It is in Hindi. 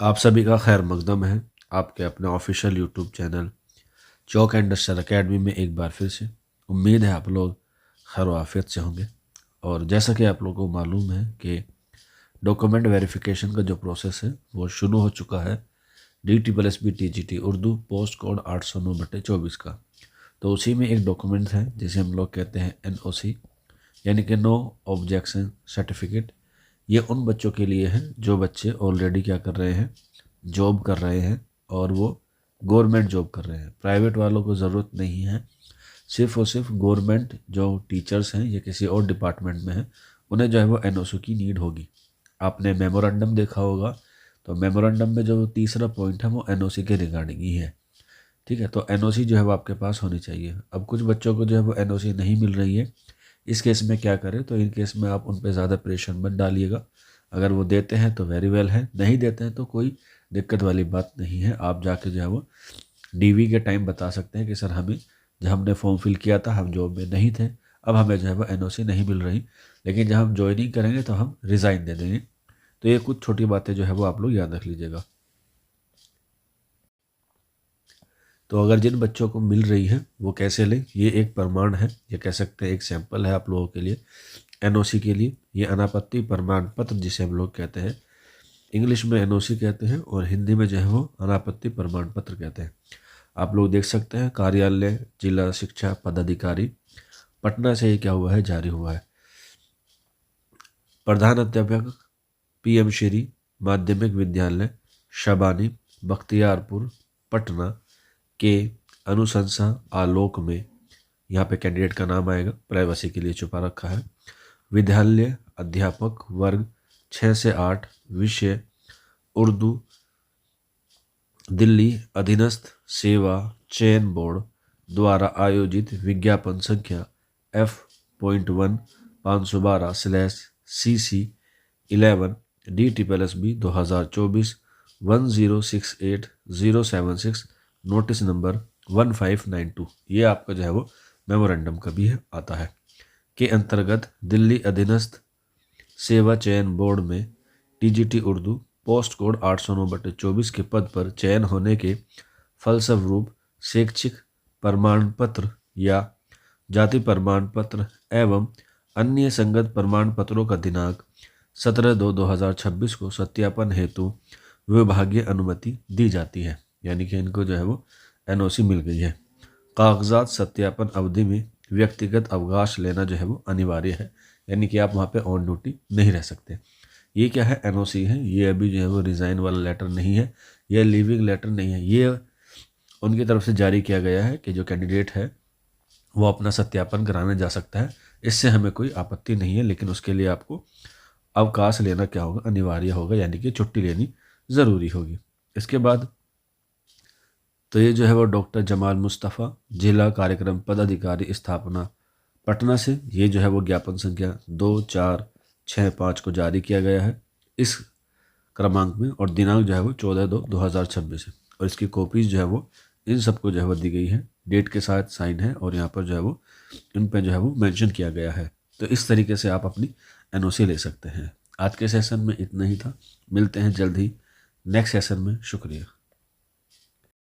आप सभी का खैर मकदम है आपके अपने ऑफिशियल यूट्यूब चैनल चौक इंडस्ट्रियल एकेडमी में एक बार फिर से। उम्मीद है आप लोग खैर आफियत से होंगे। और जैसा कि आप लोगों को मालूम है कि डॉक्यूमेंट वेरिफिकेशन का जो प्रोसेस है वो शुरू हो चुका है DSSB TGT Urdu post code 809/24 का। तो उसी में एक डॉक्यूमेंट है जिसे हम लोग कहते हैं NOC, यानी कि नो ऑब्जेक्शन सर्टिफिकेट। ये उन बच्चों के लिए है जो बच्चे ऑलरेडी क्या कर रहे हैं, जॉब कर रहे हैं, और वो गवर्नमेंट जॉब कर रहे हैं। प्राइवेट वालों को ज़रूरत नहीं है। सिर्फ और सिर्फ गवर्नमेंट जो टीचर्स हैं या किसी और डिपार्टमेंट में हैं उन्हें जो है वो NOC की नीड होगी। आपने मेमोरेंडम देखा होगा, तो मेमोरेंडम में जो तीसरा पॉइंट है वो NOC के रिगार्डिंग ही है। ठीक है, तो NOC जो है वो आपके पास होनी चाहिए। अब कुछ बच्चों को जो है वो NOC नहीं मिल रही है। इस केस में क्या करें, तो इन केस में आप उन पर ज़्यादा प्रेशर मत डालिएगा। अगर वो देते हैं तो वेरी वेल है, नहीं देते हैं तो कोई दिक्कत वाली बात नहीं है। आप जाके जो है वो DV के टाइम बता सकते हैं कि सर हमें जब हमने फॉर्म फिल किया था हम जॉब में नहीं थे, अब हमें जो है वो NOC नहीं मिल रही, लेकिन जब हम ज्वाइनिंग करेंगे तो हम रिज़ाइन दे देंगे। तो ये कुछ छोटी बातें जो है वो आप लोग याद रख लीजिएगा। तो अगर जिन बच्चों को मिल रही है वो कैसे लें, ये एक प्रमाण है, ये कह सकते हैं एक सैंपल है आप लोगों के लिए NOC के लिए। ये अनापत्ति प्रमाण पत्र जिसे हम लोग कहते हैं, इंग्लिश में NOC कहते हैं और हिंदी में जो है वो अनापत्ति प्रमाण पत्र कहते हैं। आप लोग देख सकते हैं कार्यालय जिला शिक्षा पदाधिकारी पटना से ये क्या हुआ है, जारी हुआ है। प्रधान अध्यापक PM श्री माध्यमिक विद्यालय शबानी बख्तियारपुर पटना के अनुशंसा आलोक में, यहाँ पे कैंडिडेट का नाम आएगा, प्राइवेसी के लिए छुपा रखा है। विद्यालय अध्यापक वर्ग 6 से 8 विषय उर्दू दिल्ली अधीनस्थ सेवा चयन बोर्ड द्वारा आयोजित विज्ञापन संख्या F.1 512/CC11 DSSB 2024 1068076 notice number 1592, ये आपका जो है वो मेमोरेंडम का भी आता है, के अंतर्गत दिल्ली अधीनस्थ सेवा चयन बोर्ड में TGT उर्दू पोस्ट कोड 809/24 के पद पर चयन होने के फलस्वरूप शैक्षिक प्रमाण पत्र या जाति प्रमाण पत्र एवं अन्य संगत प्रमाण पत्रों का दिनांक 17/2/2026 को सत्यापन हेतु विभागीय अनुमति दी जाती है। यानी कि इनको जो है वो NOC मिल गई है। कागजात सत्यापन अवधि में व्यक्तिगत अवकाश लेना जो है वो अनिवार्य है, यानी कि आप वहाँ पे ऑन ड्यूटी नहीं रह सकते। ये क्या है, NOC है। ये अभी जो है वो रिज़ाइन वाला लेटर नहीं है, ये लीविंग लेटर नहीं है। ये उनकी तरफ से जारी किया गया है कि जो कैंडिडेट है वो अपना सत्यापन कराने जा सकता है, इससे हमें कोई आपत्ति नहीं है, लेकिन उसके लिए आपको अवकाश लेना क्या होगा, अनिवार्य होगा, यानी कि छुट्टी लेनी ज़रूरी होगी। इसके बाद तो ये जो है वो डॉक्टर जमाल मुस्तफ़ा जिला कार्यक्रम पदाधिकारी स्थापना पटना से, ये जो है वो ज्ञापन संख्या 2465 को जारी किया गया है इस क्रमांक में, और दिनांक जो है वो 14/2/2026 है। और इसकी कॉपीज़ जो है वो इन सबको जो है वो दी गई है, डेट के साथ साइन है, और यहाँ पर जो है वो इन पर जो है वो मेंशन किया गया है। तो इस तरीके से आप अपनी NOC ले सकते हैं। आज के सेशन में इतना ही था, मिलते हैं जल्द ही नेक्स्ट सेशन में। शुक्रिया।